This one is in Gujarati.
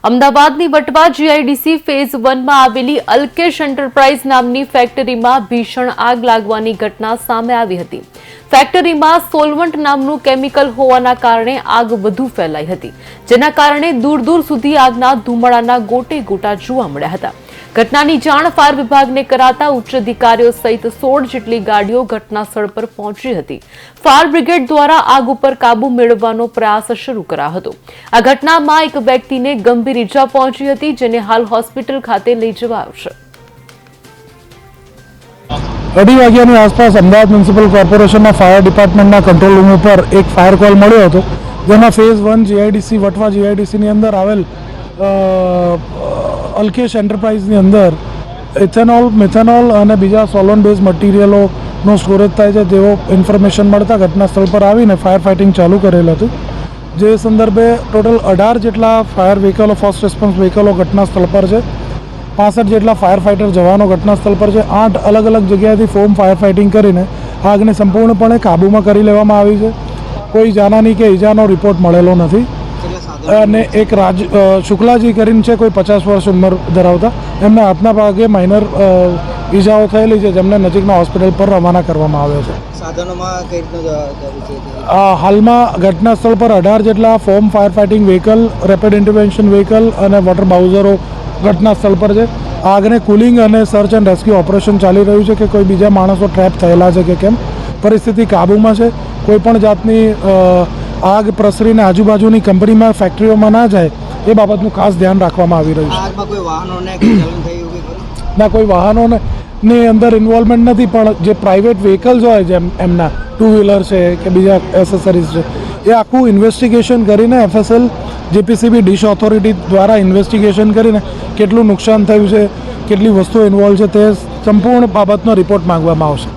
અમદાવાદની વટવા જીઆઈડીસી ફેઝ 1 માં આવેલી અલ્કેશ એન્ટરપ્રાઇઝ નામની ફેક્ટરીમાં ભીષણ આગ લાગવાની ઘટના સામે આવી હતી। ફેક્ટરીમાં સોલવન્ટ નામનું કેમિકલ હોવાના કારણે આગ વધુ ફેલાઈ હતી, જેના કારણે દૂર દૂર સુધી આગના ધુમાડાના ગોટે ગોટા જોવા મળ્યા હતા। ઘટનાની જાણ ફાયર વિભાગને કરાતા ઉચ્ચ અધિકારીઓ સહિત 16 જેટલી ગાડીઓ ઘટના સ્થળ પર પહોંચી હતી। ફાયર બ્રિગેડ દ્વારા આગ ઉપર કાબુ મેળવવાનો પ્રયાસ શરૂ કરાયો હતો। આ ઘટનામાં એક વ્યક્તિને ગંભીર ઈજા પહોંચી હતી, જેને હાલ હોસ્પિટલ ખાતે લઈ જવાયો છે। 2:30 વાગ્યાની આસપાસ અમદાવાદ મ્યુનિસિપલ કોર્પોરેશનના ફાયર ડિપાર્ટમેન્ટના કંટ્રોલ રૂમ ઉપર એક ફાયર કોલ મળ્યો હતો, જેમાં ફેઝ 1 જીઆઈડીસી વટવા જીઆઈડીસીની અંદર આવેલ અલ્કેશ એન્ટરપ્રાઇઝની અંદર ઇથેનોલ, મિથેનોલ અને બીજા સોલવન્ટ બેઝ મટીરિયલોનો સ્ટોરેજ થાય છે તેવો ઇન્ફોર્મેશન મળતા ઘટના સ્થળ પર આવીને ફાયર ફાઇટિંગ ચાલુ કરેલ હતું। જે સંદર્ભે ટોટલ 18 જેટલા ફાયર વ્હીકલો, ફર્સ્ટ રિસ્પોન્સ વ્હીકલો ઘટના સ્થળ પર છે। 65 જેટલા ફાયર ફાઇટર જવાનો ઘટના સ્થળ પર છે। 8 અલગ અલગ જગ્યાએથી ફોર્મ ફાયર ફાઇટિંગ કરીને આગને સંપૂર્ણપણે કાબૂમાં કરી લેવામાં આવી છે। કોઈ જાનહાની કે ઈજાનો રિપોર્ટ મળેલો નથી। અને એક શુક્લાજી કરીને છે, કોઈ 50 વર્ષ ઉંમર ધરાવતા, એમના હાથના ભાગે માઇનર ઈજાઓ થયેલી છે, જેમને નજીકના હોસ્પિટલ પર રવાના કરવામાં આવ્યો છે। સાધનોમાં કઈ રીતનું હાલમાં ઘટના સ્થળ પર 18 જેટલા form fire fighting vehicle, rapid intervention vehicle અને વોટર બાઉઝરો ઘટના સ્થળ પર છે। આગને કુલિંગ અને સર્ચ એન્ડ રેસ્ક્યુ ઓપરેશન ચાલી રહ્યું છે કે કોઈ બીજા માણસો ટ્રેપ થયેલા છે કે કેમ। પરિસ્થિતિ કાબૂમાં છે। કોઈ પણ જાતની આગ પ્રસરીને આજુબાજુની કંપનીમાં, ફેક્ટરીઓમાં ના જાય એ બાબતનું ખાસ ધ્યાન રાખવામાં આવી રહ્યું છે। ના, કોઈ વાહનોની અંદર ઇન્વોલ્વમેન્ટ નથી, પણ જે પ્રાઇવેટ વ્હીકલ્સ હોય, જેમ એમના 2 વ્હીલર છે કે બીજા એસેસરીઝ છે, એ આખું ઇન્વેસ્ટિગેશન કરીને FSL, JPCB, ડિશ ઓથોરિટી દ્વારા ઇન્વેસ્ટિગેશન કરીને કેટલું નુકસાન થયું છે, કેટલી વસ્તુઓ ઇન્વોલ્વ છે, તે સંપૂર્ણ બાબતનો રિપોર્ટ માંગવામાં આવશે।